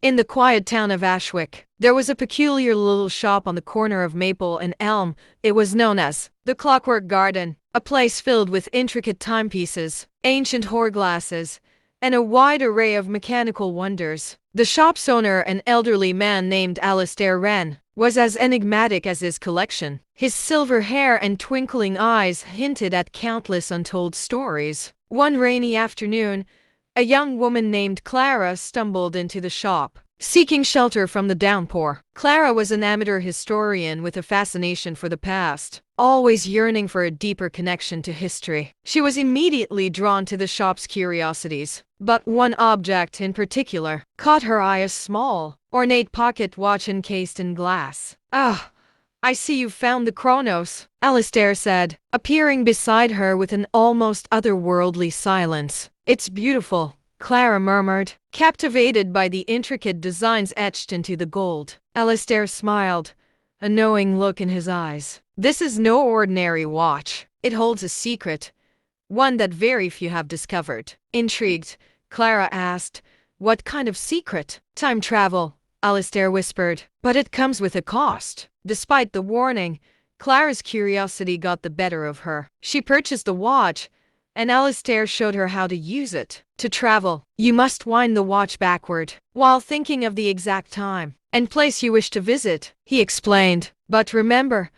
In the quiet town of Ashwick, there was a peculiar little shop on the corner of Maple and Elm. It was known as the Clockwork Garden, a place filled with intricate timepieces, ancient hourglasses, and a wide array of mechanical wonders. The shop's owner, an elderly man named Alistair Wren, was as enigmatic as his collection. His silver hair and twinkling eyes hinted at countless untold stories. One rainy afternoon, a young woman named Clara stumbled into the shop, seeking shelter from the downpour. Clara was an amateur historian with a fascination for the past, always yearning for a deeper connection to history. She was immediately drawn to the shop's curiosities, but one object in particular caught her eye: a small, ornate pocket watch encased in glass. "Ah, I see you've found the chronos," Alistair said, appearing beside her with an almost otherworldly silence. "It's beautiful," Clara murmured, captivated by the intricate designs etched into the gold. Alistair smiled, a knowing look in his eyes. "This is no ordinary watch. It holds a secret, one that very few have discovered." Intrigued, Clara asked, "What kind of secret?" "Time travel," Alistair whispered. "But it comes with a cost." Despite the warning, Clara's curiosity got the better of her. She purchased the watch, and Alistair showed her how to use it. "To travel, you must wind the watch backward, while thinking of the exact time and place you wish to visit," he explained. "But remember,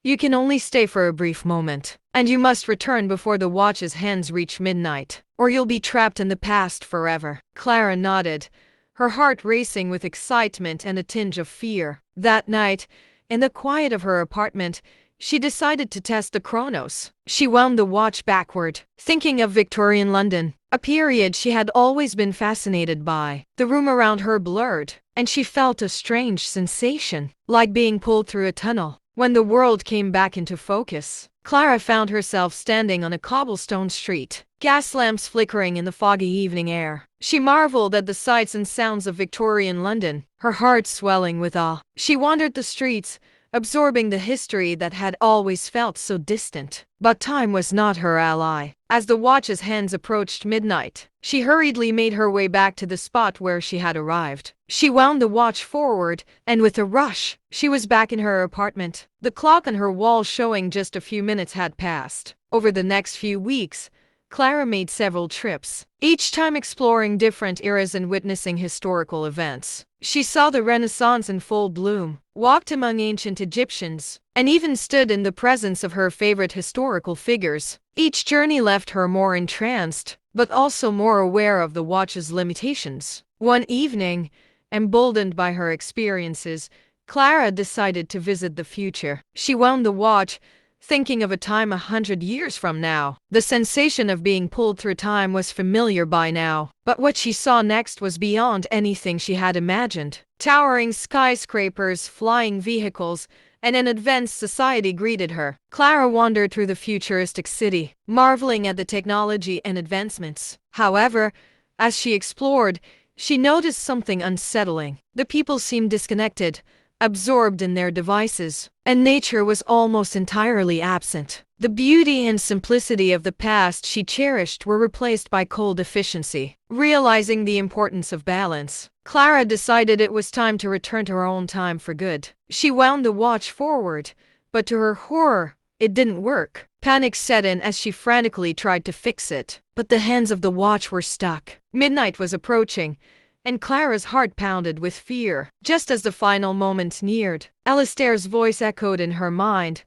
you can only stay for a brief moment, and you must return before the watch's hands reach midnight, or you'll be trapped in the past forever." Clara nodded, her heart racing with excitement and a tinge of fear. That night, in the quiet of her apartment, she decided to test the chronos. She wound the watch backward, thinking of Victorian London, a period she had always been fascinated by. The room around her blurred, and she felt a strange sensation, like being pulled through a tunnel. When the world came back into focus, Clara found herself standing on a cobblestone street, gas lamps flickering in the foggy evening air. She marveled at the sights and sounds of Victorian London, her heart swelling with awe. She wandered the streets, absorbing the history that had always felt so distant. But time was not her ally. As the watch's hands approached midnight, she hurriedly made her way back to the spot where she had arrived. She wound the watch forward, and with a rush, she was back in her apartment, the clock on her wall showing just a few minutes had passed. Over the next few weeks, Clara made several trips, each time exploring different eras and witnessing historical events. She saw the Renaissance in full bloom, walked among ancient Egyptians, and even stood in the presence of her favorite historical figures. Each journey left her more entranced, but also more aware of the watch's limitations. One evening, emboldened by her experiences, Clara decided to visit the future. She wound the watch, thinking of a time 100 years from now. The sensation of being pulled through time was familiar by now, but what she saw next was beyond anything she had imagined. Towering skyscrapers, flying vehicles, and an advanced society greeted her. Clara wandered through the futuristic city, marveling at the technology and advancements. However, as she explored, she noticed something unsettling. The people seemed disconnected, absorbed in their devices, and nature was almost entirely absent. The beauty and simplicity of the past she cherished were replaced by cold efficiency. Realizing the importance of balance, Clara decided it was time to return to her own time for good. She wound the watch forward, but to her horror, it didn't work. Panic set in as she frantically tried to fix it, but the hands of the watch were stuck. Midnight was approaching, and Clara's heart pounded with fear. Just as the final moment neared, Alistair's voice echoed in her mind: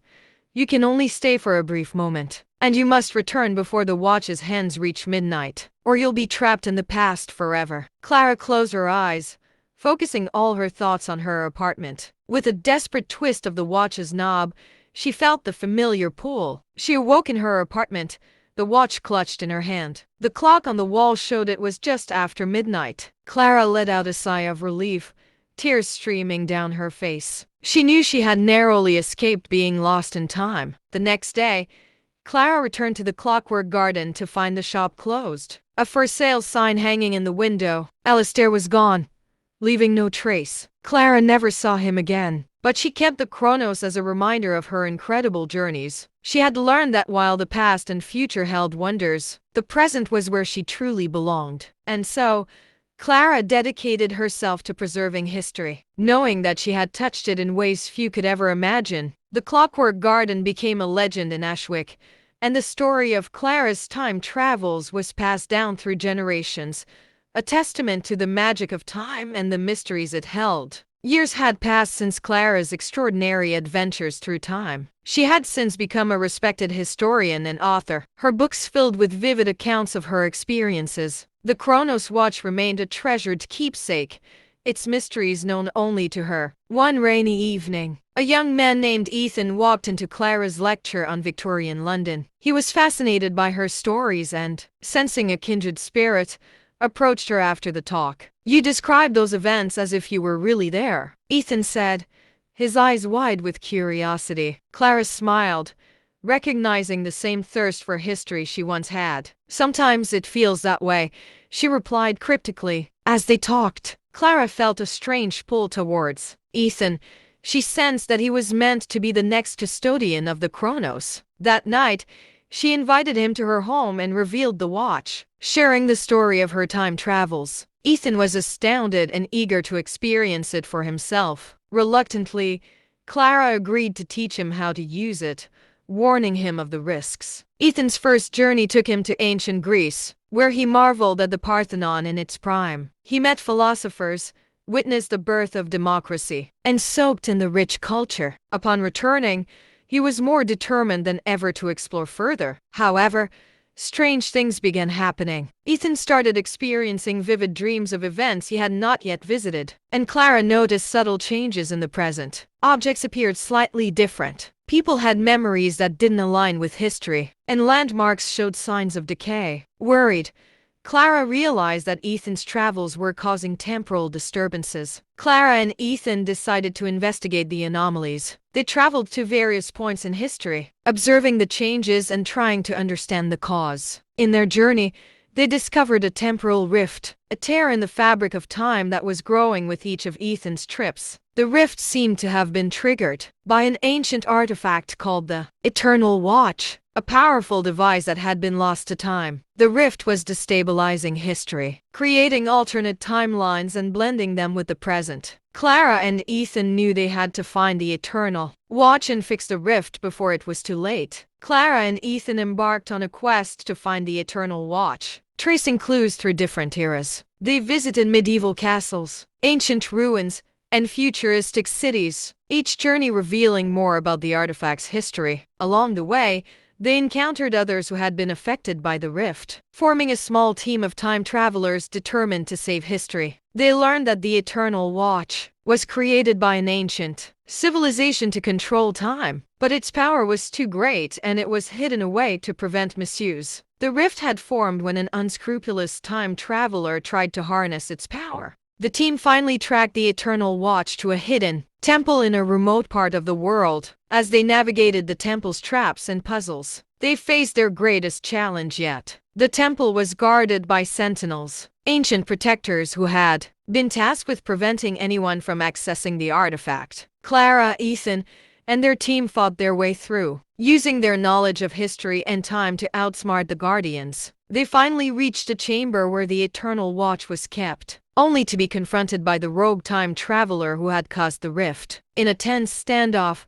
"You can only stay for a brief moment, and you must return before the watch's hands reach midnight, or you'll be trapped in the past forever." Clara closed her eyes, focusing all her thoughts on her apartment. With a desperate twist of the watch's knob, she felt the familiar pull. She awoke in her apartment, the watch clutched in her hand. The clock on the wall showed it was just after midnight. Clara let out a sigh of relief, tears streaming down her face. She knew she had narrowly escaped being lost in time. The next day, Clara returned to the Clockwork Garden to find the shop closed, a for sale sign hanging in the window. Alistair was gone, leaving no trace. Clara never saw him again, but she kept the chronos as a reminder of her incredible journeys. She had learned that while the past and future held wonders, the present was where she truly belonged. And so, Clara dedicated herself to preserving history, knowing that she had touched it in ways few could ever imagine. The Clockwork Garden became a legend in Ashwick, and the story of Clara's time travels was passed down through generations, a testament to the magic of time and the mysteries it held. Years had passed since Clara's extraordinary adventures through time. She had since become a respected historian and author, her books filled with vivid accounts of her experiences. The Chronos watch remained a treasured keepsake, its mysteries known only to her. One rainy evening, a young man named Ethan walked into Clara's lecture on Victorian London. He was fascinated by her stories and, sensing a kindred spirit, approached her after the talk. "You describe those events as if you were really there," Ethan said, his eyes wide with curiosity. Clara smiled, recognizing the same thirst for history she once had. "Sometimes it feels that way," she replied cryptically. As they talked, Clara felt a strange pull towards Ethan. She sensed that he was meant to be the next custodian of the Chronos. That night, she invited him to her home and revealed the watch, sharing the story of her time travels. Ethan was astounded and eager to experience it for himself. Reluctantly, Clara agreed to teach him how to use it, warning him of the risks. Ethan's first journey took him to ancient Greece, where he marveled at the Parthenon in its prime. He met philosophers, witnessed the birth of democracy, and soaked in the rich culture. Upon returning, he was more determined than ever to explore further. However, strange things began happening. Ethan started experiencing vivid dreams of events he had not yet visited, and Clara noticed subtle changes in the present. Objects appeared slightly different. People had memories that didn't align with history, and landmarks showed signs of decay. Worried, Clara realized that Ethan's travels were causing temporal disturbances. Clara and Ethan decided to investigate the anomalies. They traveled to various points in history, observing the changes and trying to understand the cause. In their journey, they discovered a temporal rift, a tear in the fabric of time that was growing with each of Ethan's trips. The rift seemed to have been triggered by an ancient artifact called the Eternal Watch, a powerful device that had been lost to time. The rift was destabilizing history, creating alternate timelines and blending them with the present. Clara and Ethan knew they had to find the Eternal Watch and fix the rift before it was too late. Clara and Ethan embarked on a quest to find the Eternal Watch, tracing clues through different eras. They visited medieval castles, ancient ruins, and futuristic cities, each journey revealing more about the artifact's history. Along the way, they encountered others who had been affected by the rift, forming a small team of time travelers determined to save history. They learned that the Eternal Watch was created by an ancient civilization to control time, but its power was too great and it was hidden away to prevent misuse. The rift had formed when an unscrupulous time traveler tried to harness its power. The team finally tracked the Eternal Watch to a hidden temple in a remote part of the world. As they navigated the temple's traps and puzzles, they faced their greatest challenge yet. The temple was guarded by sentinels, ancient protectors who had been tasked with preventing anyone from accessing the artifact. Clara, Ethan, and their team fought their way through, using their knowledge of history and time to outsmart the Guardians. They finally reached a chamber where the Eternal Watch was kept, only to be confronted by the rogue time traveler who had caused the rift. In a tense standoff,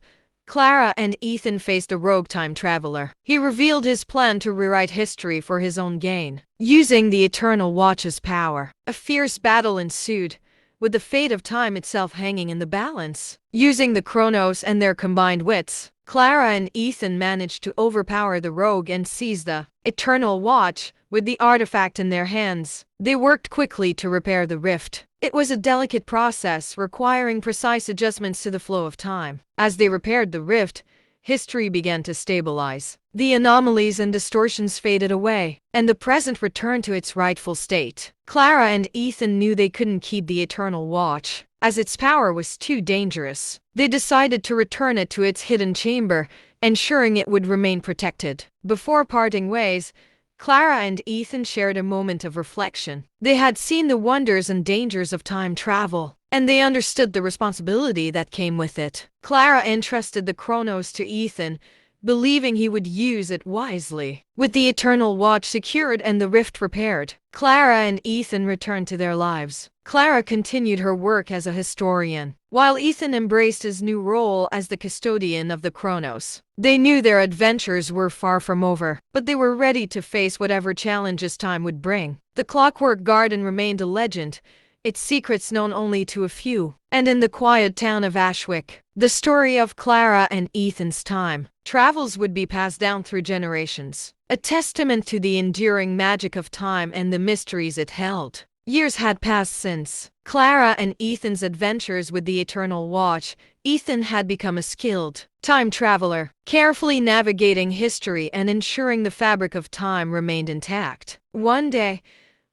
Clara and Ethan faced the rogue time traveler. He revealed his plan to rewrite history for his own gain, using the Eternal Watch's power. A fierce battle ensued, with the fate of time itself hanging in the balance. Using the Chronos and their combined wits, Clara and Ethan managed to overpower the rogue and seize the Eternal Watch. With the artifact in their hands, they worked quickly to repair the rift. It was a delicate process requiring precise adjustments to the flow of time. As they repaired the rift, history began to stabilize. The anomalies and distortions faded away, and the present returned to its rightful state. Clara and Ethan knew they couldn't keep the Eternal Watch, as its power was too dangerous. They decided to return it to its hidden chamber, ensuring it would remain protected. Before parting ways, Clara and Ethan shared a moment of reflection. They had seen the wonders and dangers of time travel, and they understood the responsibility that came with it. Clara entrusted the Chronos to Ethan, believing he would use it wisely. With the Eternal Watch secured and the rift repaired, Clara and Ethan returned to their lives. Clara continued her work as a historian, while Ethan embraced his new role as the custodian of the Chronos. They knew their adventures were far from over, but they were ready to face whatever challenges time would bring. The Clockwork Garden remained a legend, its secrets known only to a few. And in the quiet town of Ashwick, the story of Clara and Ethan's time travels would be passed down through generations, a testament to the enduring magic of time and the mysteries it held. Years had passed since Clara and Ethan's adventures with the Eternal Watch. Ethan had become a skilled time traveler, carefully navigating history and ensuring the fabric of time remained intact. One day,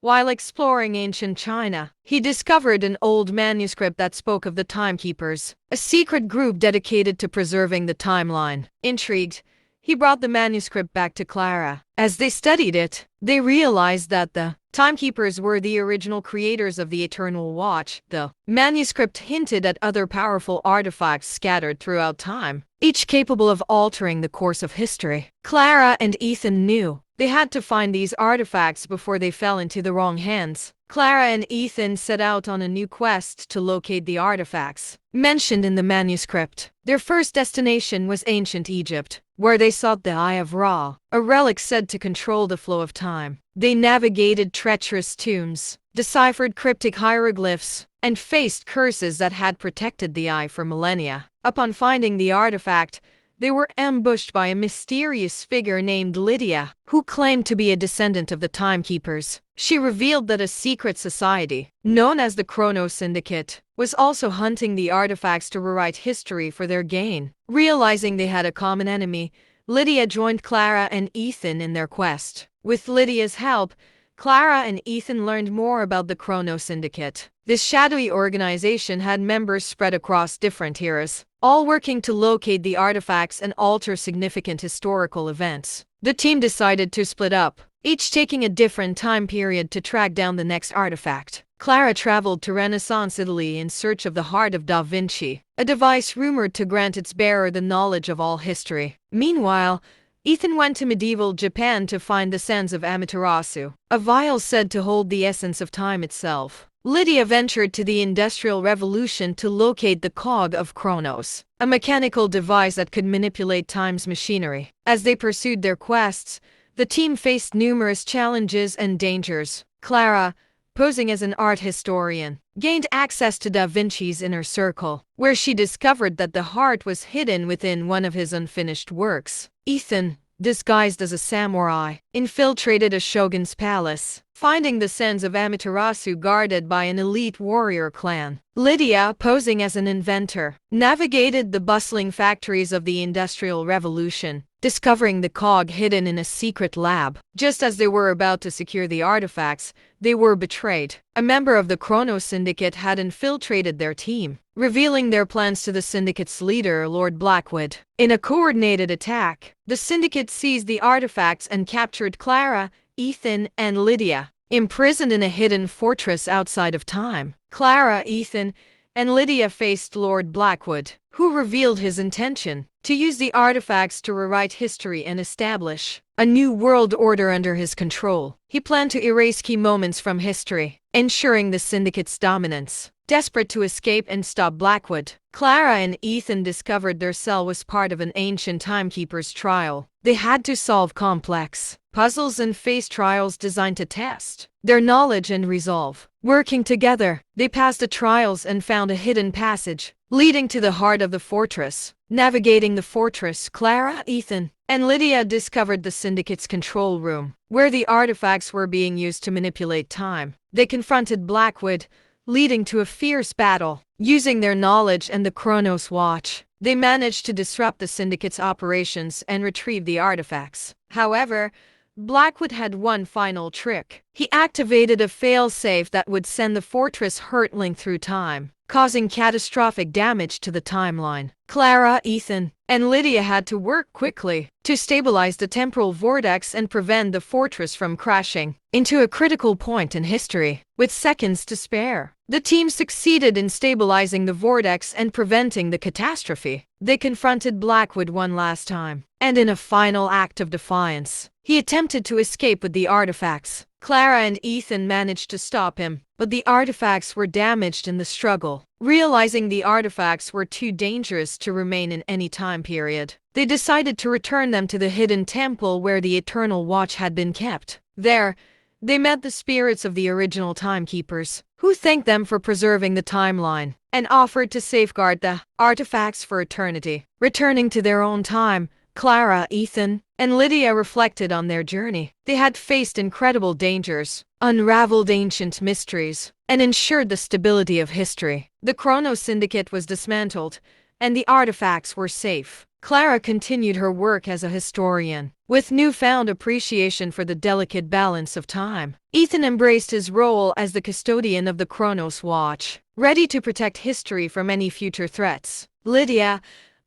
while exploring ancient China, he discovered an old manuscript that spoke of the Timekeepers, a secret group dedicated to preserving the timeline. Intrigued, he brought the manuscript back to Clara. As they studied it, they realized that the Timekeepers were the original creators of the Eternal Watch. The manuscript hinted at other powerful artifacts scattered throughout time, each capable of altering the course of history. Clara and Ethan knew they had to find these artifacts before they fell into the wrong hands. Clara and Ethan set out on a new quest to locate the artifacts mentioned in the manuscript. Their first destination was ancient Egypt, where they sought the Eye of Ra, a relic said to control the flow of time. They navigated treacherous tombs, deciphered cryptic hieroglyphs, and faced curses that had protected the eye for millennia. Upon finding the artifact, they were ambushed by a mysterious figure named Lydia, who claimed to be a descendant of the Timekeepers. She revealed that a secret society, known as the Chrono Syndicate, was also hunting the artifacts to rewrite history for their gain. Realizing they had a common enemy, Lydia joined Clara and Ethan in their quest. With Lydia's help, Clara and Ethan learned more about the Chrono Syndicate. This shadowy organization had members spread across different eras, all working to locate the artifacts and alter significant historical events. The team decided to split up, each taking a different time period to track down the next artifact. Clara traveled to Renaissance Italy in search of the Heart of Da Vinci, a device rumored to grant its bearer the knowledge of all history. Meanwhile, Ethan went to medieval Japan to find the sands of Amaterasu, a vial said to hold the essence of time itself. Lydia ventured to the Industrial Revolution to locate the cog of Chronos, a mechanical device that could manipulate time's machinery. As they pursued their quests, the team faced numerous challenges and dangers. Clara, posing as an art historian, gained access to Da Vinci's inner circle, where she discovered that the heart was hidden within one of his unfinished works. Ethan, disguised as a samurai, infiltrated a shogun's palace, finding the sands of Amaterasu guarded by an elite warrior clan. Lydia, posing as an inventor, navigated the bustling factories of the Industrial Revolution, discovering the cog hidden in a secret lab. Just as they were about to secure the artifacts, they were betrayed. A member of the Chrono Syndicate had infiltrated their team, revealing their plans to the Syndicate's leader, Lord Blackwood. In a coordinated attack, the Syndicate seized the artifacts and captured Clara, Ethan, and Lydia, imprisoned in a hidden fortress outside of time. Clara, Ethan, and Lydia faced Lord Blackwood, who revealed his intention to use the artifacts to rewrite history and establish a new world order under his control. He planned to erase key moments from history, ensuring the Syndicate's dominance. Desperate to escape and stop Blackwood, Clara and Ethan discovered their cell was part of an ancient timekeeper's trial. They had to solve complex puzzles and face trials designed to test their knowledge and resolve. Working together, they passed the trials and found a hidden passage leading to the heart of the fortress. Navigating the fortress, Clara, Ethan, and Lydia discovered the Syndicate's control room, where the artifacts were being used to manipulate time. They confronted Blackwood, leading to a fierce battle. Using their knowledge and the Chronos Watch, they managed to disrupt the Syndicate's operations and retrieve the artifacts. However, Blackwood had one final trick. He activated a failsafe that would send the fortress hurtling through time, causing catastrophic damage to the timeline. Clara, Ethan, and Lydia had to work quickly to stabilize the temporal vortex and prevent the fortress from crashing into a critical point in history. With seconds to spare, the team succeeded in stabilizing the vortex and preventing the catastrophe. They confronted Blackwood one last time, and in a final act of defiance, he attempted to escape with the artifacts. Clara and Ethan managed to stop him, but the artifacts were damaged in the struggle. Realizing the artifacts were too dangerous to remain in any time period, they decided to return them to the hidden temple where the Eternal Watch had been kept. There, they met the spirits of the original timekeepers, who thanked them for preserving the timeline and offered to safeguard the artifacts for eternity. Returning to their own time, Clara, Ethan, and Lydia reflected on their journey. They had faced incredible dangers, unraveled ancient mysteries, and ensured the stability of history. The Chronos Syndicate was dismantled, and the artifacts were safe. Clara continued her work as a historian, with newfound appreciation for the delicate balance of time. Ethan embraced his role as the custodian of the Chronos Watch, ready to protect history from any future threats. Lydia,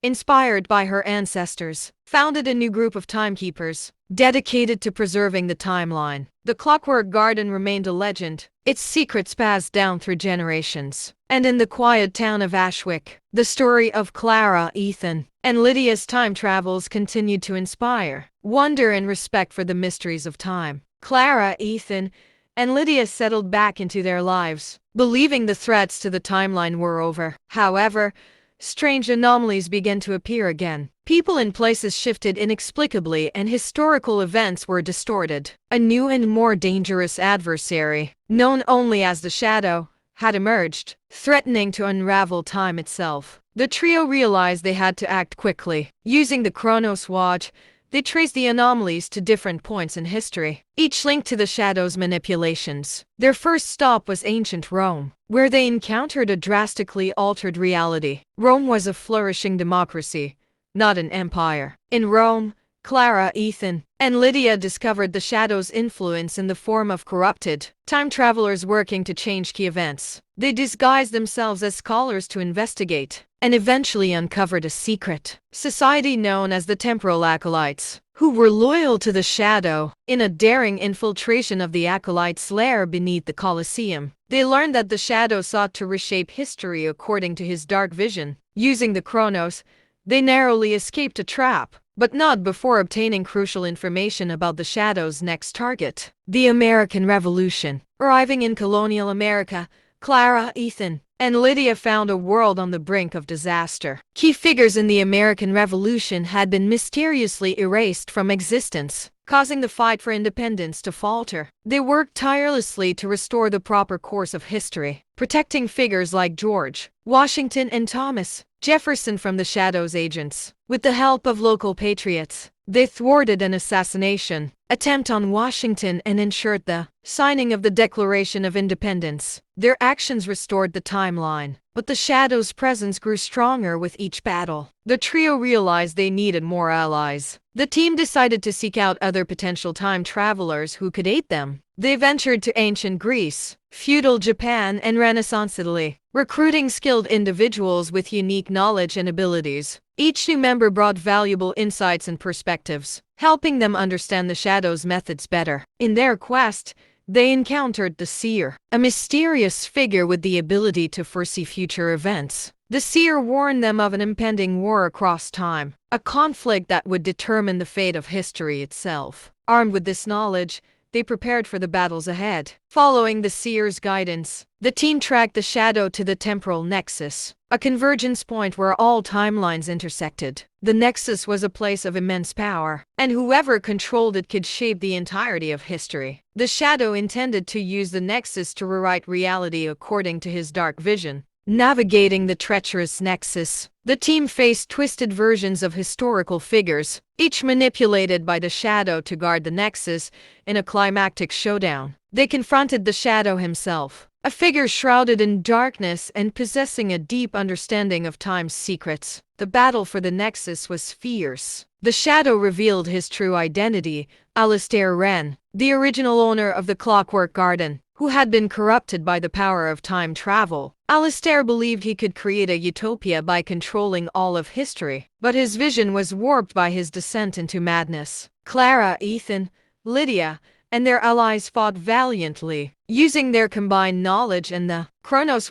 inspired by her ancestors, founded a new group of timekeepers, dedicated to preserving the timeline. The Clockwork Garden remained a legend, its secrets passed down through generations. And in the quiet town of Ashwick, the story of Clara, Ethan, and Lydia's time travels continued to inspire wonder and respect for the mysteries of time. Clara, Ethan, and Lydia settled back into their lives, believing the threats to the timeline were over. However, strange anomalies began to appear again. People and places shifted inexplicably and historical events were distorted. A new and more dangerous adversary, known only as the Shadow, had emerged, threatening to unravel time itself. The trio realized they had to act quickly. Using the Chronos Watch, they traced the anomalies to different points in history, each linked to the Shadow's manipulations. Their first stop was ancient Rome, where they encountered a drastically altered reality. Rome was a flourishing democracy, not an empire. In Rome, Clara, Ethan, and Lydia discovered the Shadow's influence in the form of corrupted time travelers working to change key events. They disguised themselves as scholars to investigate, and eventually uncovered a secret society known as the Temporal Acolytes, who were loyal to the Shadow. In a daring infiltration of the Acolytes' lair beneath the Colosseum, they learned that the Shadow sought to reshape history according to his dark vision. Using the Chronos, they narrowly escaped a trap, but not before obtaining crucial information about the Shadow's next target, the American Revolution. Arriving in colonial America, Clara, Ethan, and Lydia found a world on the brink of disaster. Key figures in the American Revolution had been mysteriously erased from existence, causing the fight for independence to falter. They worked tirelessly to restore the proper course of history, protecting figures like George Washington and Thomas Jefferson from the Shadow's agents. With the help of local patriots, they thwarted an assassination attempt on Washington and ensured the signing of the Declaration of Independence. Their actions restored the timeline, but the Shadow's presence grew stronger with each battle. The trio realized they needed more allies. The team decided to seek out other potential time travelers who could aid them. They ventured to ancient Greece, feudal Japan, and Renaissance Italy, recruiting skilled individuals with unique knowledge and abilities. Each new member brought valuable insights and perspectives, helping them understand the Shadow's methods better. In their quest, they encountered the Seer, a mysterious figure with the ability to foresee future events. The Seer warned them of an impending war across time, a conflict that would determine the fate of history itself. Armed with this knowledge, they prepared for the battles ahead. Following the Seer's guidance, the team tracked the Shadow to the Temporal Nexus, a convergence point where all timelines intersected. The Nexus was a place of immense power, and whoever controlled it could shape the entirety of history. The Shadow intended to use the Nexus to rewrite reality according to his dark vision. Navigating the treacherous Nexus, the team faced twisted versions of historical figures, each manipulated by the Shadow to guard the Nexus. In a climactic showdown, they confronted the Shadow himself, a figure shrouded in darkness and possessing a deep understanding of time's secrets. The battle for the Nexus was fierce. The Shadow revealed his true identity, Alistair Wren, the original owner of the Clockwork Garden, who had been corrupted by the power of time travel. Alistair believed he could create a utopia by controlling all of history, but his vision was warped by his descent into madness. Clara, Ethan, Lydia, and their allies fought valiantly, using their combined knowledge and the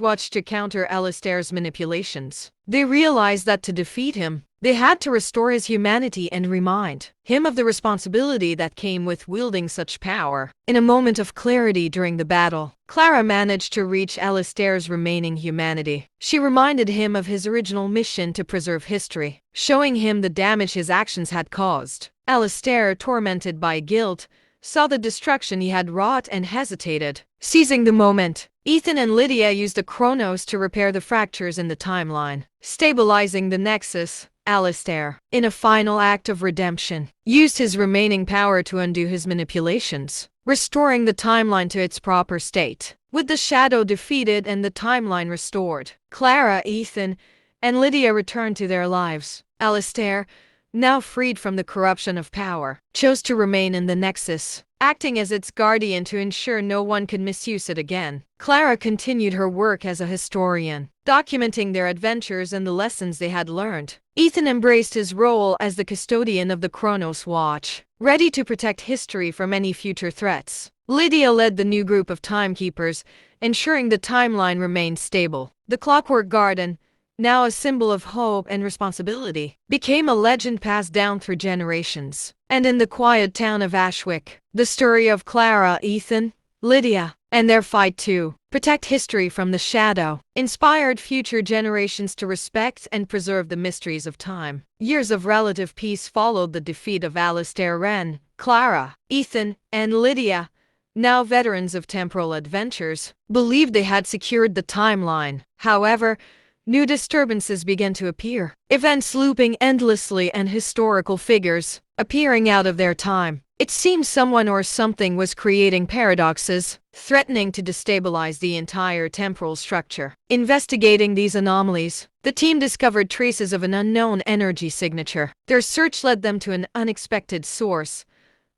Watch to counter Alistair's manipulations. They realized that to defeat him, they had to restore his humanity and remind him of the responsibility that came with wielding such power. In a moment of clarity during the battle, Clara managed to reach Alistair's remaining humanity. She reminded him of his original mission to preserve history, showing him the damage his actions had caused. Alistair, tormented by guilt, saw the destruction he had wrought and hesitated. Seizing the moment, Ethan and Lydia used the Chronos to repair the fractures in the timeline, stabilizing the Nexus. Alistair, in a final act of redemption, used his remaining power to undo his manipulations, restoring the timeline to its proper state. With the shadow defeated and the timeline restored, Clara, Ethan, and Lydia returned to their lives. Alistair, now freed from the corruption of power, chose to remain in the Nexus, acting as its guardian to ensure no one could misuse it again. Clara continued her work as a historian, documenting their adventures and the lessons they had learned. Ethan embraced his role as the custodian of the Watch, ready to protect history from any future threats. Lydia led the new group of timekeepers, ensuring the timeline remained stable. The Clockwork Garden, now a symbol of hope and responsibility, became a legend passed down through generations. And in the quiet town of Ashwick, the story of Clara, Ethan, Lydia, and their fight to protect history from the shadow inspired future generations to respect and preserve the mysteries of time. Years of relative peace followed the defeat of Alistair Wren. Clara, Ethan, and Lydia, now veterans of temporal adventures, believed they had secured the timeline. However, new disturbances began to appear, events looping endlessly and historical figures appearing out of their time. It seemed someone or something was creating paradoxes, threatening to destabilize the entire temporal structure. Investigating these anomalies, the team discovered traces of an unknown energy signature. Their search led them to an unexpected source,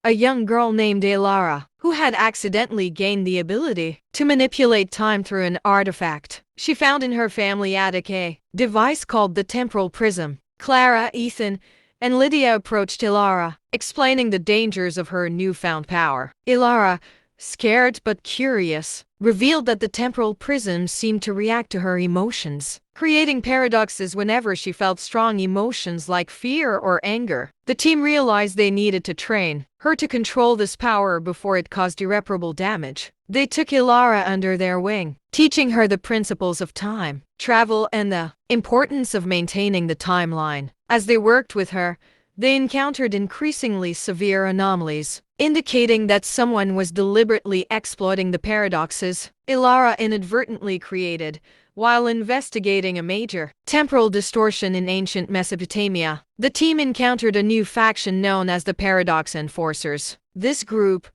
a young girl named Elara, who had accidentally gained the ability to manipulate time through an artifact she found in her family attic, a device called the Temporal Prism. Clara, Ethan, and Lydia approached Elara, explaining the dangers of her newfound power. Elara, scared but curious, revealed that the temporal prism seemed to react to her emotions, creating paradoxes whenever she felt strong emotions like fear or anger. The team realized they needed to train her to control this power before it caused irreparable damage. They took Elara under their wing, teaching her the principles of time, travel, and the importance of maintaining the timeline. As they worked with her, they encountered increasingly severe anomalies, indicating that someone was deliberately exploiting the paradoxes Elara inadvertently created while investigating a major temporal distortion in ancient Mesopotamia. The team encountered a new faction known as the Paradox Enforcers. This group,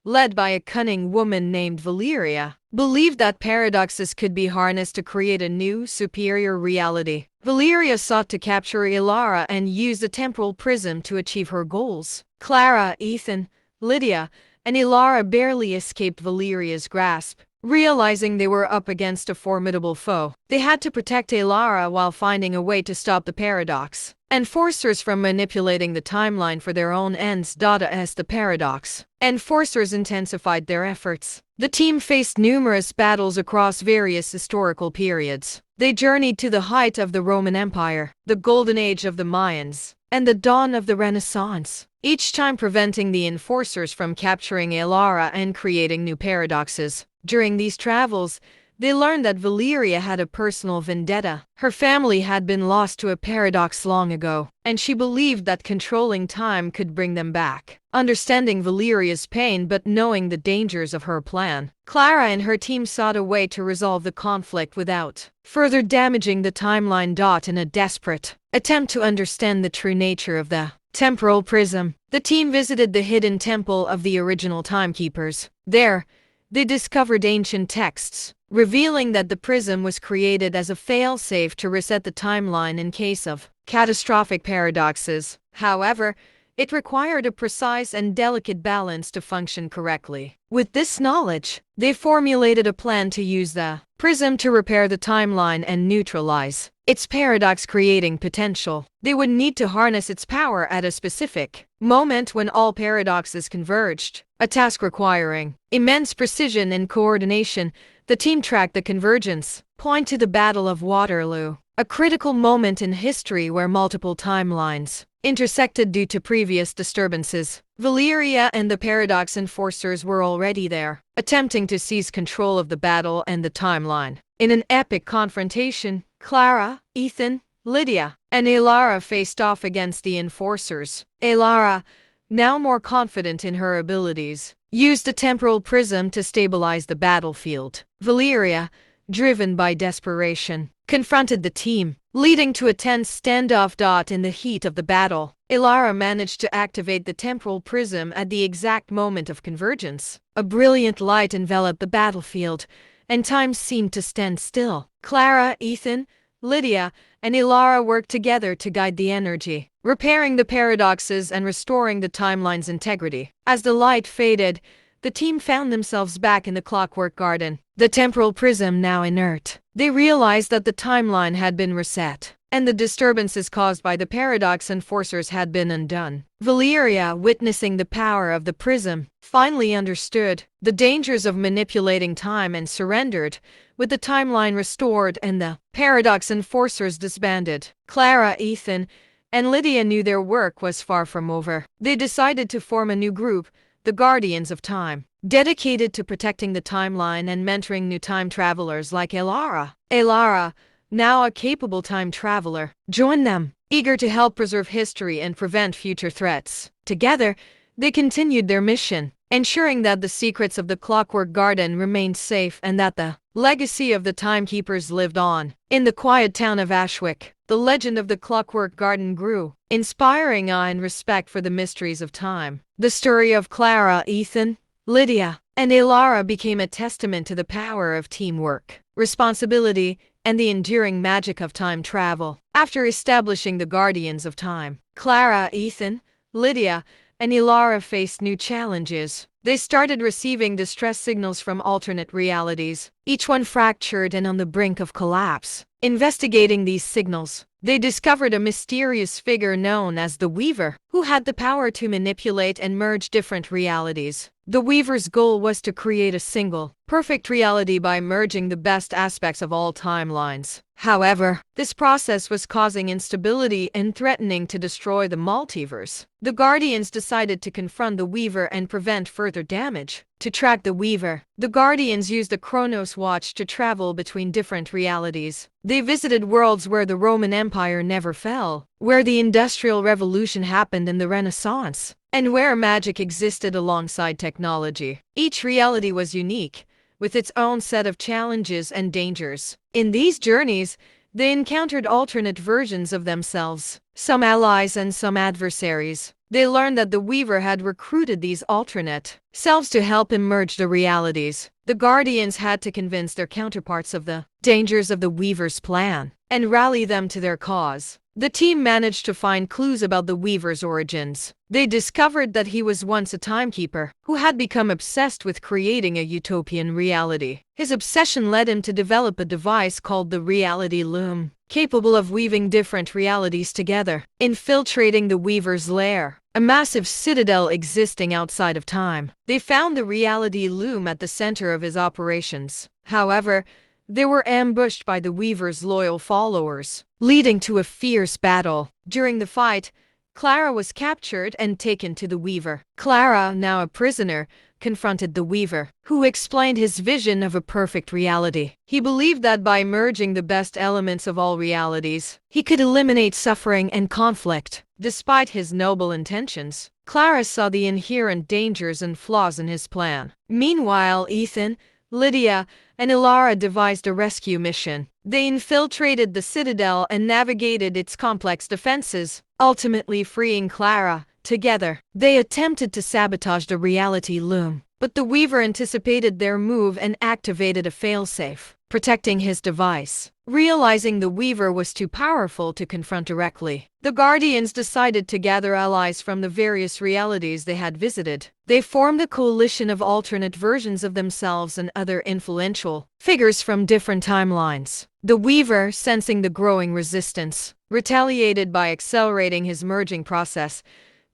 led by a cunning woman named Valeria, believed that paradoxes could be harnessed to create a new, superior reality. Valeria sought to capture Elara and use the temporal prism to achieve her goals. Clara, Ethan, Lydia, and Elara barely escaped Valeria's grasp. Realizing they were up against a formidable foe, they had to protect Elara while finding a way to stop the paradox Enforcers from manipulating the timeline for their own ends. As the paradox Enforcers intensified their efforts, the team faced numerous battles across various historical periods. They journeyed to the height of the Roman Empire, the Golden Age of the Mayans, and the dawn of the Renaissance, each time preventing the Enforcers from capturing Elara and creating new paradoxes. During these travels, they learned that Valeria had a personal vendetta. Her family had been lost to a paradox long ago, and she believed that controlling time could bring them back. Understanding Valeria's pain but knowing the dangers of her plan, Clara and her team sought a way to resolve the conflict without further damaging the timeline. In a desperate attempt to understand the true nature of the temporal prism, the team visited the hidden temple of the original timekeepers. There, they discovered ancient texts, revealing that the prism was created as a fail-safe to reset the timeline in case of catastrophic paradoxes. However, It required a precise and delicate balance to function correctly. With this knowledge, they formulated a plan to use the prism to repair the timeline and neutralize its paradox, creating potential. They would need to harness its power at a specific moment when all paradoxes converged, a task requiring immense precision and coordination. The team tracked the convergence point to the Battle of Waterloo, a critical moment in history where multiple timelines intersected due to previous disturbances. Valeria and the paradox enforcers were already there, attempting to seize control of the battle and the timeline. In an epic confrontation, Clara, Ethan, Lydia, and Elara faced off against the enforcers. Elara, now more confident in her abilities, used a temporal prism to stabilize the battlefield. Valeria, driven by desperation, confronted the team, leading to a tense standoff. In the heat of the battle, Elara managed to activate the temporal prism at the exact moment of convergence. A brilliant light enveloped the battlefield, and time seemed to stand still. Clara, Ethan, Lydia, and Elara worked together to guide the energy, repairing the paradoxes and restoring the timeline's integrity. As the light faded, the team found themselves back in the Clockwork Garden, the temporal prism now inert. They realized that the timeline had been reset, and the disturbances caused by the paradox enforcers had been undone. Valeria, witnessing the power of the prism, finally understood the dangers of manipulating time and surrendered. With the timeline restored and the paradox enforcers disbanded, Clara, Ethan, and Lydia knew their work was far from over. They decided to form a new group, the Guardians of Time, dedicated to protecting the timeline and mentoring new time travelers like Elara. Elara, now a capable time traveler, joined them, eager to help preserve history and prevent future threats. Together, they continued their mission, ensuring that the secrets of the Clockwork Garden remained safe and that the legacy of the Timekeepers lived on. In the quiet town of Ashwick, the legend of the Clockwork Garden grew, inspiring awe and respect for the mysteries of time. The story of Clara, Ethan, Lydia, and Elara became a testament to the power of teamwork, responsibility, and the enduring magic of time travel. After establishing the Guardians of Time, Clara, Ethan, Lydia, and Elara faced new challenges. They started receiving distress signals from alternate realities, each one fractured and on the brink of collapse. Investigating these signals, they discovered a mysterious figure known as the Weaver, who had the power to manipulate and merge different realities. The Weaver's goal was to create a single, perfect reality by merging the best aspects of all timelines. However, this process was causing instability and threatening to destroy the multiverse. The Guardians decided to confront the Weaver and prevent further damage. To track the Weaver, the Guardians used the Chronos Watch to travel between different realities. They visited worlds where the Roman Empire never fell, where the Industrial Revolution happened in the Renaissance, and where magic existed alongside technology. Each reality was unique, with its own set of challenges and dangers. In these journeys, they encountered alternate versions of themselves, some allies and some adversaries. They learned that the Weaver had recruited these alternate selves to help him merge the realities. The Guardians had to convince their counterparts of the dangers of the Weaver's plan and rally them to their cause. The team managed to find clues about the Weaver's origins. They discovered that he was once a timekeeper who had become obsessed with creating a utopian reality. His obsession led him to develop a device called the Reality Loom, capable of weaving different realities together. Infiltrating the Weaver's lair, a massive citadel existing outside of time, they found the Reality Loom at the center of his operations. However, they were ambushed by the Weaver's loyal followers, leading to a fierce battle. During the fight, Clara was captured and taken to the Weaver. Clara, now a prisoner, confronted the Weaver, who explained his vision of a perfect reality. He believed that by merging the best elements of all realities, he could eliminate suffering and conflict. Despite his noble intentions, Clara saw the inherent dangers and flaws in his plan. Meanwhile, Ethan, Lydia, and Elara devised a rescue mission. They infiltrated the citadel and navigated its complex defenses, ultimately freeing Clara. Together, they attempted to sabotage the Reality Loom, but the Weaver anticipated their move and activated a failsafe, protecting his device. Realizing the Weaver was too powerful to confront directly, the Guardians decided to gather allies from the various realities they had visited. They formed a coalition of alternate versions of themselves and other influential figures from different timelines. The Weaver, sensing the growing resistance, retaliated by accelerating his merging process,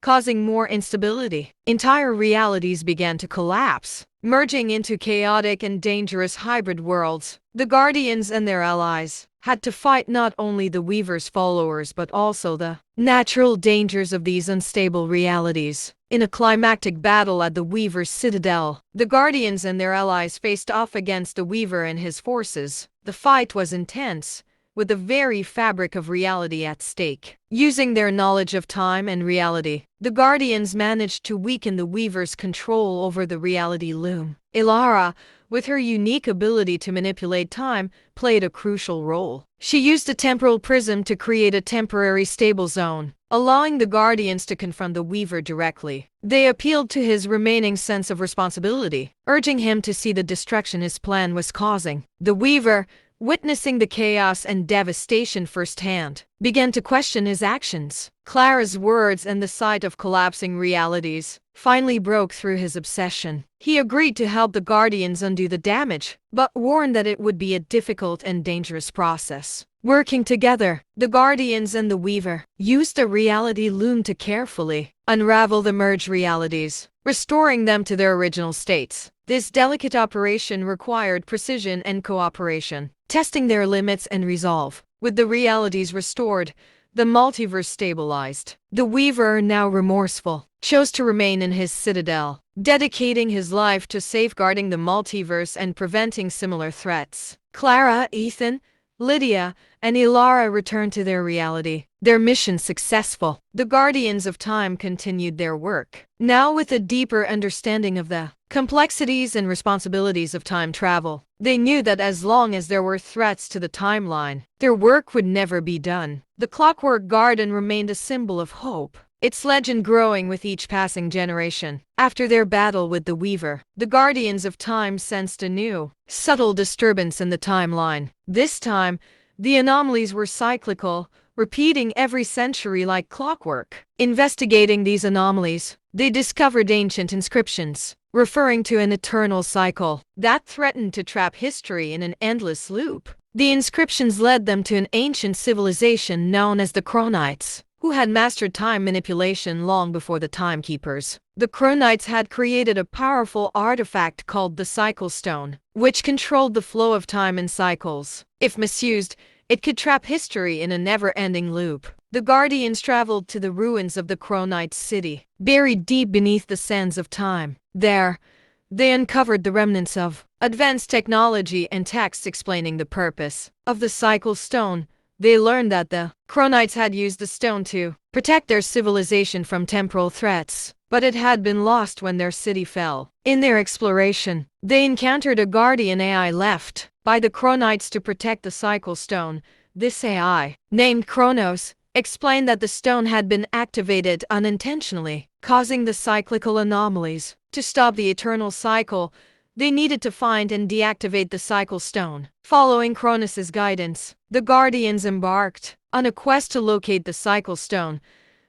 causing more instability. Entire realities began to collapse, merging into chaotic and dangerous hybrid worlds. The Guardians and their allies had to fight not only the Weaver's followers but also the natural dangers of these unstable realities. In a climactic battle at the Weaver's citadel, the Guardians and their allies faced off against the Weaver and his forces. The fight was intense, with the very fabric of reality at stake. Using their knowledge of time and reality, the Guardians managed to weaken the Weaver's control over the reality loom. Ilara, with her unique ability to manipulate time, played a crucial role. She used a temporal prism to create a temporary stable zone, allowing the Guardians to confront the Weaver directly. They appealed to his remaining sense of responsibility, urging him to see the destruction his plan was causing. The Weaver, witnessing the chaos and devastation firsthand, began to question his actions. Clara's words and the sight of collapsing realities finally broke through his obsession. He agreed to help the Guardians undo the damage, but warned that it would be a difficult and dangerous process. Working together, the Guardians and the Weaver used the reality loom to carefully unravel the merged realities, restoring them to their original states. This delicate operation required precision and cooperation, testing their limits and resolve. With the realities restored, the multiverse stabilized. The Weaver, now remorseful, chose to remain in his citadel, dedicating his life to safeguarding the multiverse and preventing similar threats. Clara, Ethan, Lydia, and Ilara returned to their reality, their mission successful. The Guardians of Time continued their work, now with a deeper understanding of the complexities and responsibilities of time travel. They knew that as long as there were threats to the timeline, their work would never be done. The Clockwork Garden remained a symbol of hope, its legend growing with each passing generation. After their battle with the Weaver, the Guardians of Time sensed a new, subtle disturbance in the timeline. This time, the anomalies were cyclical, repeating every century like clockwork. Investigating these anomalies, they discovered ancient inscriptions, referring to an eternal cycle that threatened to trap history in an endless loop. The inscriptions led them to an ancient civilization known as the Chronites, who had mastered time manipulation long before the Timekeepers. The Chronites had created a powerful artifact called the Cycle Stone, which controlled the flow of time in cycles. If misused, it could trap history in a never-ending loop. The Guardians traveled to the ruins of the Chronites' city, buried deep beneath the sands of time. There, they uncovered the remnants of advanced technology and texts explaining the purpose of the Cycle Stone. They learned that the Chronites had used the stone to protect their civilization from temporal threats, but it had been lost when their city fell. In their exploration, they encountered a guardian AI left by the Chronites to protect the Cycle Stone. This AI, named Kronos, explained that the stone had been activated unintentionally, causing the cyclical anomalies. To stop the eternal cycle, they needed to find and deactivate the Cycle Stone. Following Kronos' guidance, the Guardians embarked on a quest to locate the Cycle Stone.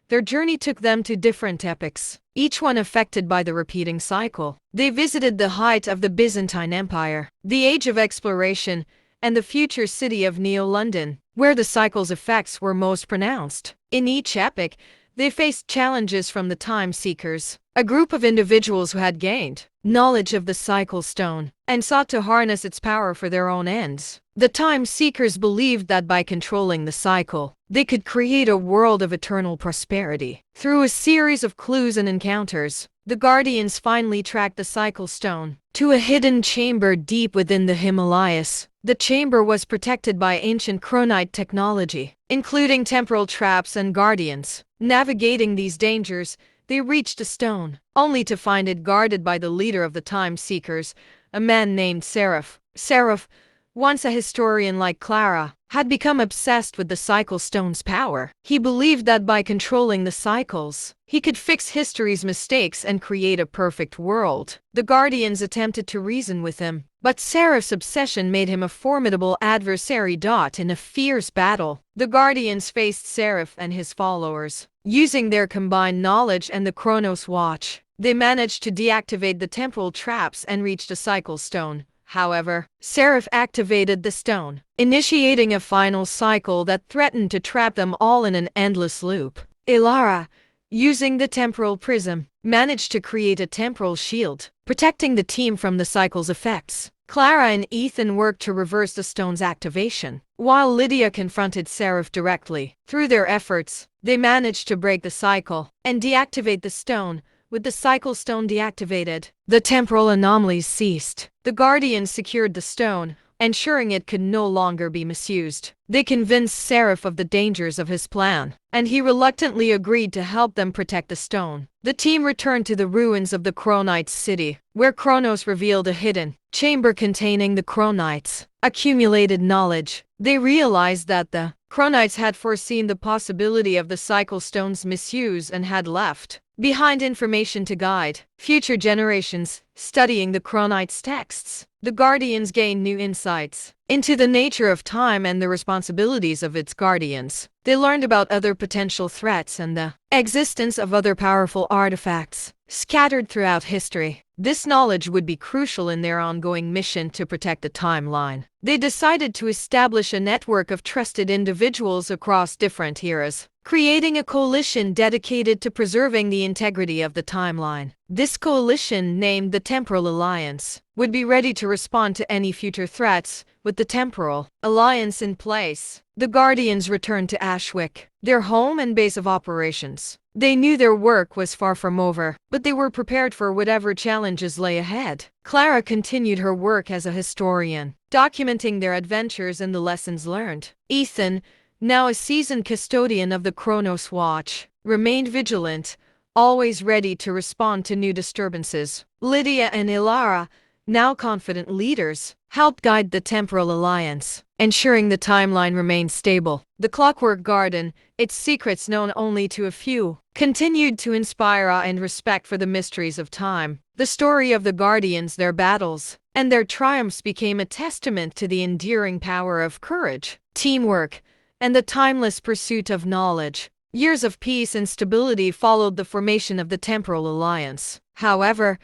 Their journey took them to different epochs, each one affected by the repeating cycle. They visited the height of the Byzantine Empire, the Age of Exploration, and the future city of Neo-London, where the cycle's effects were most pronounced. In each epoch, they faced challenges from the Time Seekers, a group of individuals who had gained knowledge of the Cycle Stone and sought to harness its power for their own ends. The Time Seekers believed that by controlling the cycle, they could create a world of eternal prosperity. Through a series of clues and encounters, the Guardians finally tracked the Cycle Stone to a hidden chamber deep within the Himalayas. The chamber was protected by ancient Chronite technology, including temporal traps and guardians. Navigating these dangers, they reached a stone, only to find it guarded by the leader of the Time Seekers, a man named Seraph. Seraph, once a historian like Clara, had become obsessed with the Cycle Stone's power. He believed that by controlling the cycles, he could fix history's mistakes and create a perfect world. The Guardians attempted to reason with him, But Seraph's obsession made him a formidable adversary. In a fierce battle, the Guardians faced Seraph and his followers. Using their combined knowledge and the Chronos Watch, they managed to deactivate the temporal traps and reached a cycle stone. However, Seraph activated the stone, initiating a final cycle that threatened to trap them all in an endless loop. Ilara, using the temporal prism, managed to create a temporal shield, protecting the team from the cycle's effects. Clara and Ethan worked to reverse the stone's activation, while Lydia confronted Seraph directly. Through their efforts, they managed to break the cycle and deactivate the stone. With the cycle stone deactivated, the temporal anomalies ceased. The Guardians secured the stone, ensuring it could no longer be misused. They convinced Seraph of the dangers of his plan, and he reluctantly agreed to help them protect the stone. The team returned to the ruins of the Chronites' city, where Kronos revealed a hidden chamber containing the Chronites' accumulated knowledge. They realized that the Chronites had foreseen the possibility of the cycle stone's misuse and had left behind information to guide future generations. Studying the Chronites' texts, the Guardians gained new insights into the nature of time and the responsibilities of its guardians. They learned about other potential threats and the existence of other powerful artifacts scattered throughout history. This knowledge would be crucial in their ongoing mission to protect the timeline. They decided to establish a network of trusted individuals across different eras, creating a coalition dedicated to preserving the integrity of the timeline. This coalition, named the Temporal Alliance, would be ready to respond to any future threats. With the Temporal Alliance in place, the Guardians returned to Ashwick, their home and base of operations. They knew their work was far from over, but they were prepared for whatever challenges lay ahead. Clara continued her work as a historian, documenting their adventures and the lessons learned. Ethan, now a seasoned custodian of the Chronos Watch, remained vigilant, always ready to respond to new disturbances. Lydia and Ilara, now confident leaders, helped guide the Temporal Alliance, ensuring the timeline remained stable. The Clockwork Garden, its secrets known only to a few, continued to inspire awe and respect for the mysteries of time. The story of the Guardians, their battles, and their triumphs became a testament to the enduring power of courage, teamwork, and the timeless pursuit of knowledge. Years of peace and stability followed the formation of the Temporal Alliance. However,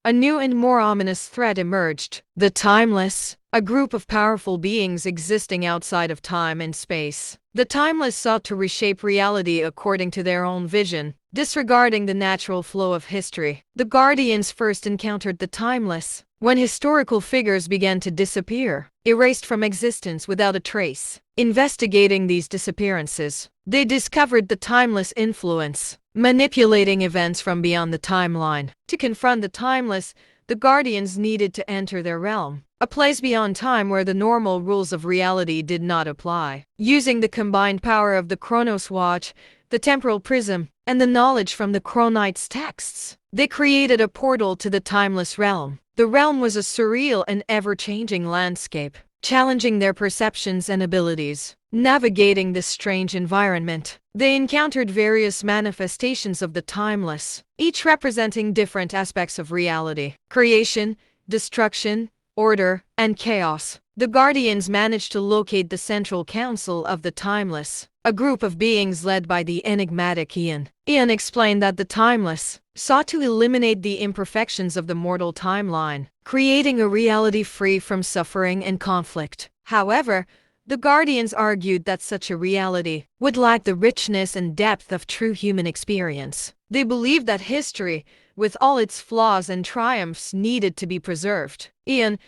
a new and more ominous threat emerged: the Timeless, a group of powerful beings existing outside of time and space. The Timeless sought to reshape reality according to their own vision, disregarding the natural flow of history. The Guardians first encountered the Timeless when historical figures began to disappear, erased from existence without a trace. Investigating these disappearances, they discovered the Timeless influence, manipulating events from beyond the timeline. To confront the Timeless, the Guardians needed to enter their realm, a place beyond time where the normal rules of reality did not apply. Using the combined power of the Chronos Watch, the Temporal Prism, and the knowledge from the Chronites' texts, they created a portal to the Timeless realm. The realm was a surreal and ever-changing landscape, challenging their perceptions and abilities. Navigating this strange environment, they encountered various manifestations of the Timeless, each representing different aspects of reality: creation, destruction, order, and chaos. The Guardians managed to locate the Central Council of the Timeless, a group of beings led by the enigmatic Ian. Ian explained that the Timeless sought to eliminate the imperfections of the mortal timeline, creating a reality free from suffering and conflict. However, the Guardians argued that such a reality would lack the richness and depth of true human experience. They believed that history, with all its flaws and triumphs, needed to be preserved. Ian,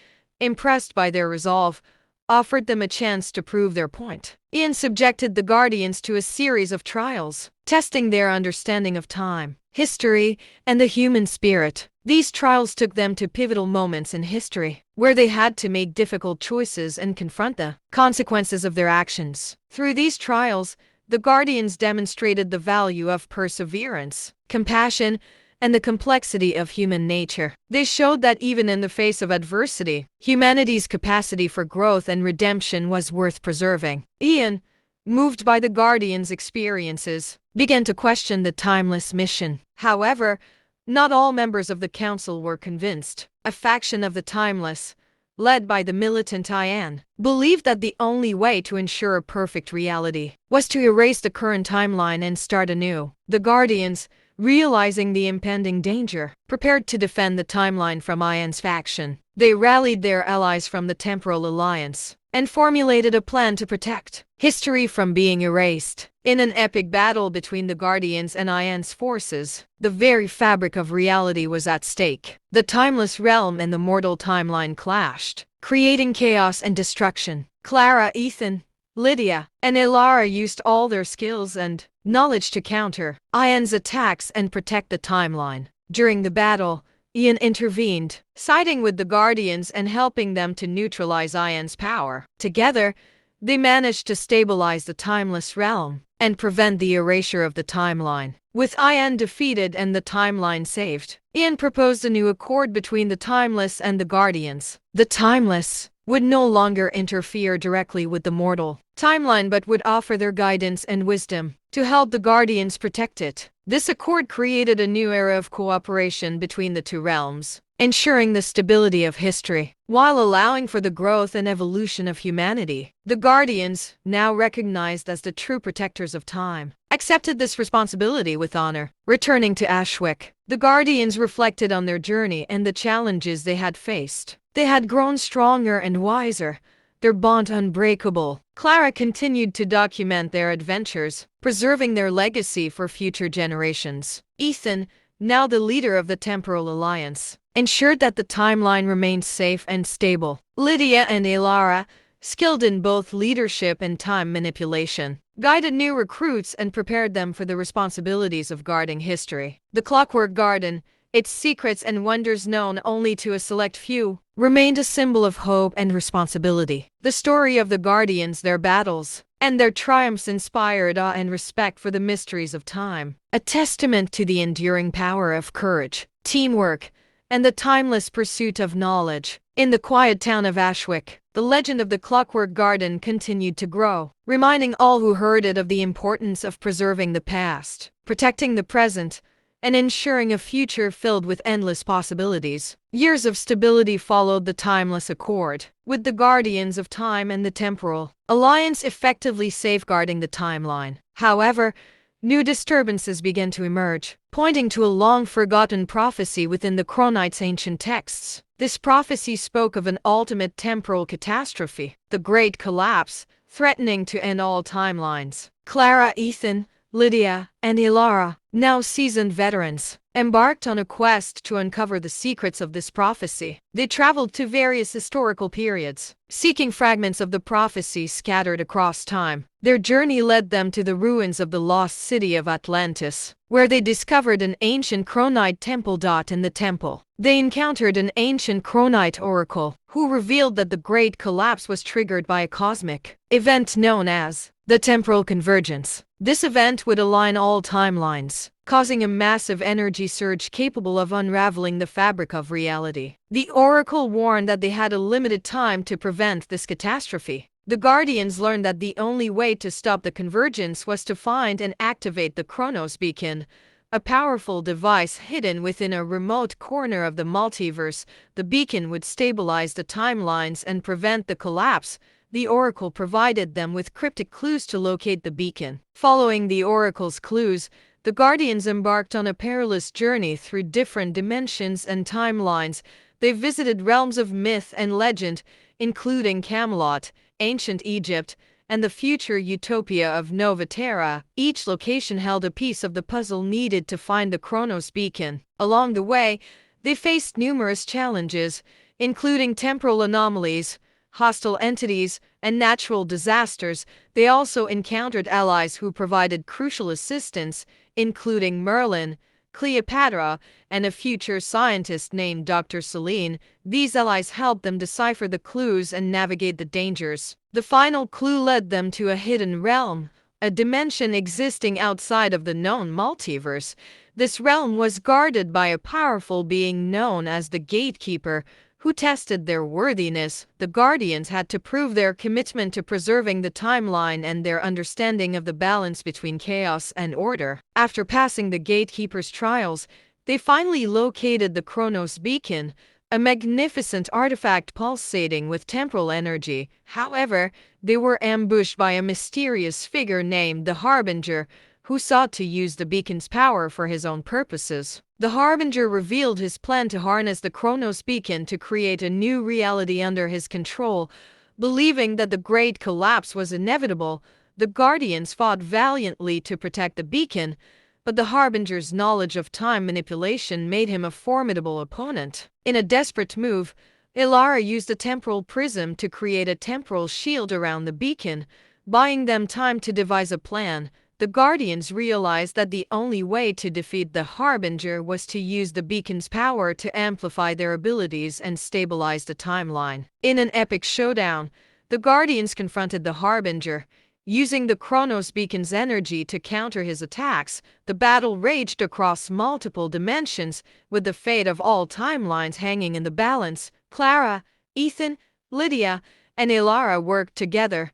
impressed by their resolve, offered them a chance to prove their point. Ian subjected the Guardians to a series of trials, testing their understanding of time, history, and the human spirit. These trials took them to pivotal moments in history, where they had to make difficult choices and confront the consequences of their actions. Through these trials, the Guardians demonstrated the value of perseverance, compassion, and the complexity of human nature. They showed that even in the face of adversity, humanity's capacity for growth and redemption was worth preserving. Ian, moved by the Guardians' experiences, began to question the Timeless mission. However, not all members of the council were convinced. A faction of the Timeless, led by the militant Ian, believed that the only way to ensure a perfect reality was to erase the current timeline and start anew. The Guardians, realizing the impending danger, prepared to defend the timeline from Ian's faction. They rallied their allies from the Temporal Alliance and formulated a plan to protect history from being erased. In an epic battle between the Guardians and Ian's forces, the very fabric of reality was at stake. The timeless realm and the mortal timeline clashed, creating chaos and destruction. Clara, Ethan, Lydia, and Ilara used all their skills and knowledge to counter Ian's attacks and protect the timeline. During the battle, Ian intervened, siding with the Guardians and helping them to neutralize Ian's power. Together, they managed to stabilize the timeless realm and prevent the erasure of the timeline. With Ian defeated and the timeline saved, Ian proposed a new accord between the Timeless and the Guardians. The Timeless would no longer interfere directly with the mortal timeline but would offer their guidance and wisdom to help the Guardians protect it. This accord created a new era of cooperation between the two realms, ensuring the stability of history, while allowing for the growth and evolution of humanity. The Guardians, now recognized as the true protectors of time, accepted this responsibility with honor. Returning to Ashwick, the Guardians reflected on their journey and the challenges they had faced. They had grown stronger and wiser, their bond unbreakable. Clara continued to document their adventures, preserving their legacy for future generations. Ethan, now the leader of the Temporal Alliance, ensured that the timeline remained safe and stable. Lydia and Ilara, skilled in both leadership and time manipulation, guided new recruits and prepared them for the responsibilities of guarding history. The Clockwork Garden, its secrets and wonders known only to a select few, remained a symbol of hope and responsibility. The story of the Guardians, their battles, and their triumphs inspired awe and respect for the mysteries of time, a testament to the enduring power of courage, teamwork, and the timeless pursuit of knowledge. In the quiet town of Ashwick, the legend of the Clockwork Garden continued to grow, reminding all who heard it of the importance of preserving the past, protecting the present, and ensuring a future filled with endless possibilities. Years of stability followed the Timeless Accord, with the Guardians of Time and the Temporal Alliance effectively safeguarding the timeline. However, new disturbances began to emerge, pointing to a long-forgotten prophecy within the Chronites' ancient texts. This prophecy spoke of an ultimate temporal catastrophe, the Great Collapse, threatening to end all timelines. Clara, Ethan, Lydia, and Ilara, now seasoned veterans, embarked on a quest to uncover the secrets of this prophecy. They traveled to various historical periods, seeking fragments of the prophecy scattered across time. Their journey led them to the ruins of the lost city of Atlantis, where they discovered an ancient Chronite temple. In the temple, they encountered an ancient Chronite oracle, who revealed that the Great Collapse was triggered by a cosmic event known as the Temporal Convergence. This event would align all timelines, causing a massive energy surge capable of unraveling the fabric of reality. The oracle warned that they had a limited time to prevent this catastrophe. The Guardians learned that the only way to stop the convergence was to find and activate the Chronos Beacon, a powerful device hidden within a remote corner of the multiverse. The beacon would stabilize the timelines and prevent the collapse. The oracle provided them with cryptic clues to locate the beacon. Following the oracle's clues, the Guardians embarked on a perilous journey through different dimensions and timelines. They visited realms of myth and legend, including Camelot, ancient Egypt, and the future utopia of Novaterra. Each location held a piece of the puzzle needed to find the Chronos Beacon. Along the way, they faced numerous challenges, including temporal anomalies, hostile entities, and natural disasters. They also encountered allies who provided crucial assistance, including Merlin, Cleopatra, and a future scientist named Dr. Celine. These allies helped them decipher the clues and navigate the dangers. The final clue led them to a hidden realm, a dimension existing outside of the known multiverse. This realm was guarded by a powerful being known as the Gatekeeper, who tested their worthiness. The Guardians had to prove their commitment to preserving the timeline and their understanding of the balance between chaos and order. After passing the Gatekeeper's trials, they finally located the Chronos Beacon, a magnificent artifact pulsating with temporal energy. However, they were ambushed by a mysterious figure named the Harbinger, who sought to use the beacon's power for his own purposes. The Harbinger revealed his plan to harness the Chronos beacon to create a new reality under his control. Believing that the Great Collapse was inevitable, the Guardians fought valiantly to protect the beacon, but the Harbinger's knowledge of time manipulation made him a formidable opponent. In a desperate move, Ilara used a temporal prism to create a temporal shield around the beacon, buying them time to devise a plan. The Guardians realized that the only way to defeat the Harbinger was to use the beacon's power to amplify their abilities and stabilize the timeline. In an epic showdown, the Guardians confronted the Harbinger. Using the Chronos beacon's energy to counter his attacks, the battle raged across multiple dimensions, with the fate of all timelines hanging in the balance. Clara, Ethan, Lydia, and Ilara worked together,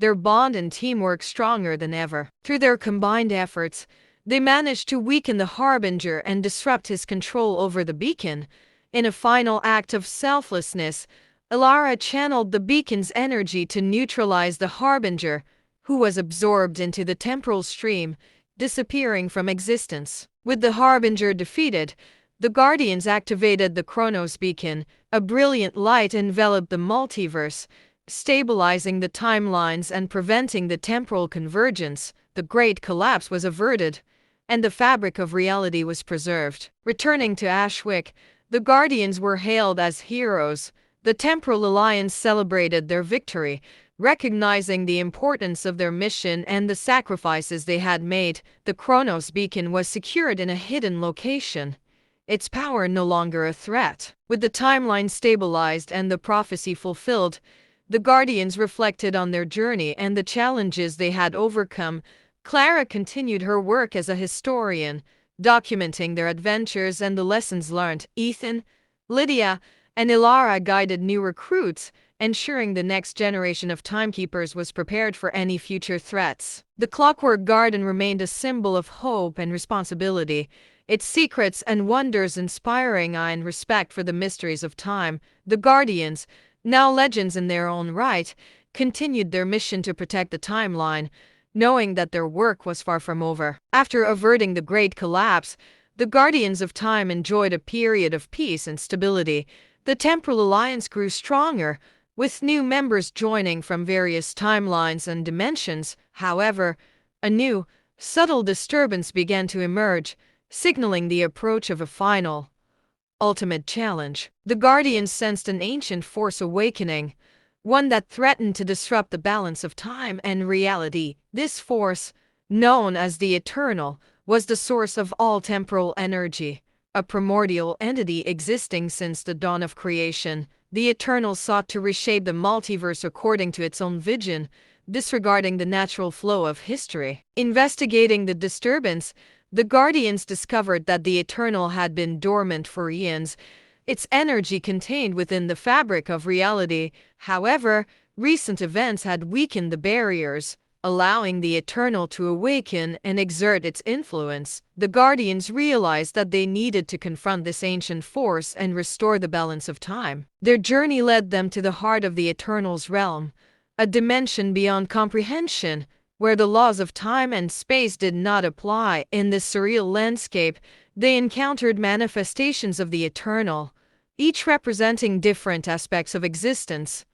their bond and teamwork stronger than ever. Through their combined efforts, they managed to weaken the Harbinger and disrupt his control over the beacon. In a final act of selflessness, Ilara channeled the beacon's energy to neutralize the Harbinger, who was absorbed into the temporal stream, disappearing from existence. With the Harbinger defeated, the Guardians activated the Chronos beacon. A brilliant light enveloped the multiverse, stabilizing the timelines and preventing the temporal convergence. The Great Collapse was averted, and the fabric of reality was preserved. Returning to Ashwick, the Guardians were hailed as heroes. The Temporal Alliance celebrated their victory, recognizing the importance of their mission and the sacrifices they had made. The Chronos beacon was secured in a hidden location, its power no longer a threat. With the timeline stabilized and the prophecy fulfilled, the Guardians reflected on their journey and the challenges they had overcome. Clara continued her work as a historian, documenting their adventures and the lessons learned. Ethan, Lydia, and Ilara guided new recruits, ensuring the next generation of timekeepers was prepared for any future threats. The Clockwork Garden remained a symbol of hope and responsibility, its secrets and wonders inspiring awe and respect for the mysteries of time. The Guardians, now legends in their own right, continued their mission to protect the timeline, knowing that their work was far from over. After averting the Great Collapse, the Guardians of Time enjoyed a period of peace and stability. The Temporal Alliance grew stronger, with new members joining from various timelines and dimensions. However, a new, subtle disturbance began to emerge, signaling the approach of a final, ultimate challenge. The Guardians sensed an ancient force awakening, one that threatened to disrupt the balance of time and reality. This force, known as the Eternal, was the source of all temporal energy, a primordial entity existing since the dawn of creation. The Eternal sought to reshape the multiverse according to its own vision, disregarding the natural flow of history. Investigating the disturbance, the Guardians discovered that the Eternal had been dormant for eons, its energy contained within the fabric of reality. However, recent events had weakened the barriers, allowing the Eternal to awaken and exert its influence. The Guardians realized that they needed to confront this ancient force and restore the balance of time. Their journey led them to the heart of the Eternal's realm, a dimension beyond comprehension, where the laws of time and space did not apply. In this surreal landscape, they encountered manifestations of the Eternal, each representing different aspects of existence: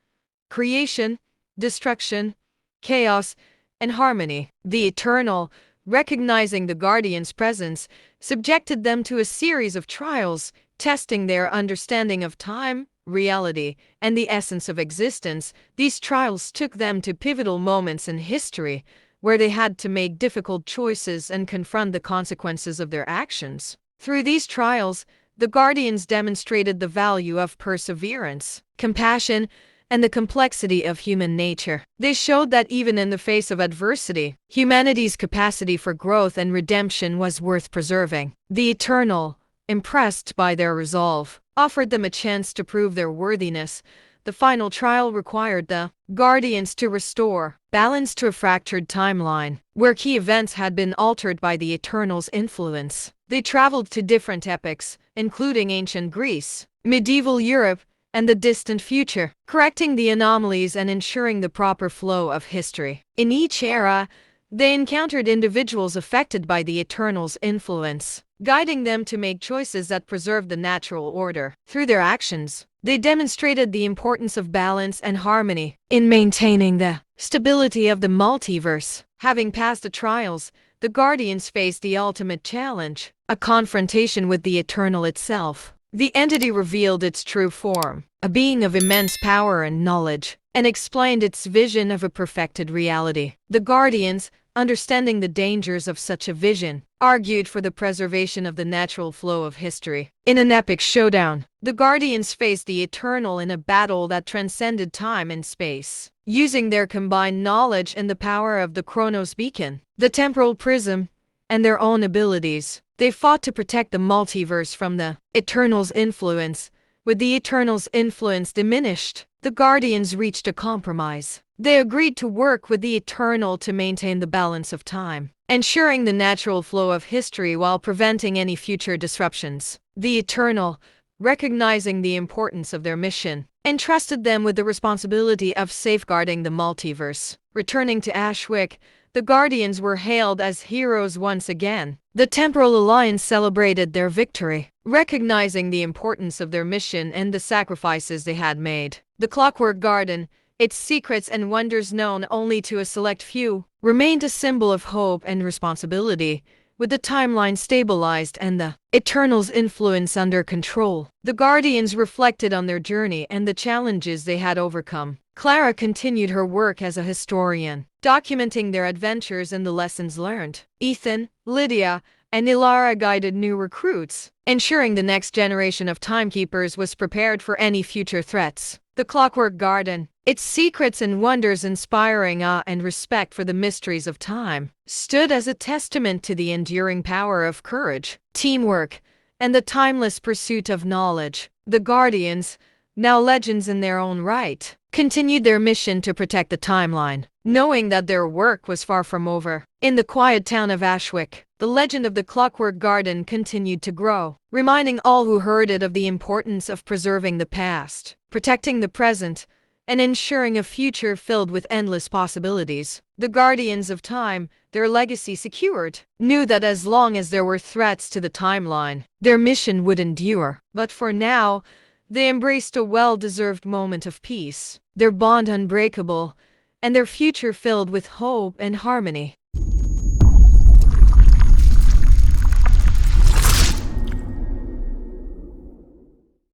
creation, destruction, chaos, and harmony. The Eternal, recognizing the Guardians' presence, subjected them to a series of trials, testing their understanding of time, reality, and the essence of existence. These trials took them to pivotal moments in history, where they had to make difficult choices and confront the consequences of their actions. Through these trials, the Guardians demonstrated the value of perseverance, compassion, and the complexity of human nature. They showed that even in the face of adversity, humanity's capacity for growth and redemption was worth preserving. The Eternal, impressed by their resolve, offered them a chance to prove their worthiness. The final trial required the Guardians to restore balance to a fractured timeline, where key events had been altered by the Eternal's influence. They traveled to different epochs, including ancient Greece, medieval Europe, and the distant future, correcting the anomalies and ensuring the proper flow of history. In each era, they encountered individuals affected by the Eternal's influence, guiding them to make choices that preserve the natural order. Through their actions, they demonstrated the importance of balance and harmony in maintaining the stability of the multiverse. Having passed the trials, the Guardians faced the ultimate challenge, a confrontation with the Eternal itself. The entity revealed its true form, a being of immense power and knowledge, and explained its vision of a perfected reality. The Guardians, understanding the dangers of such a vision, argued for the preservation of the natural flow of history. In an epic showdown, the Guardians faced the Eternal in a battle that transcended time and space. Using their combined knowledge and the power of the Chronos Beacon, the Temporal Prism, and their own abilities, they fought to protect the multiverse from the Eternal's influence. With the Eternal's influence diminished, the Guardians reached a compromise. They agreed to work with the Eternal to maintain the balance of time, ensuring the natural flow of history while preventing any future disruptions. The Eternal, recognizing the importance of their mission, entrusted them with the responsibility of safeguarding the multiverse. Returning to Ashwick, the Guardians were hailed as heroes once again. The Temporal Alliance celebrated their victory, recognizing the importance of their mission and the sacrifices they had made. The Clockwork Garden, its secrets and wonders known only to a select few, remained a symbol of hope and responsibility. With the timeline stabilized and the Eternal's influence under control, the Guardians reflected on their journey and the challenges they had overcome. Clara continued her work as a historian, documenting their adventures and the lessons learned. Ethan, Lydia, and Ilara guided new recruits, ensuring the next generation of timekeepers was prepared for any future threats. The Clockwork Garden, its secrets and wonders inspiring awe and respect for the mysteries of time, stood as a testament to the enduring power of courage, teamwork, and the timeless pursuit of knowledge. The Guardians, now legends in their own right, continued their mission to protect the timeline, knowing that their work was far from over. In the quiet town of Ashwick, the legend of the Clockwork Garden continued to grow, reminding all who heard it of the importance of preserving the past, protecting the present, and ensuring a future filled with endless possibilities. The Guardians of Time, their legacy secured, knew that as long as there were threats to the timeline, their mission would endure. But for now, they embraced a well-deserved moment of peace, their bond unbreakable, and their future filled with hope and harmony.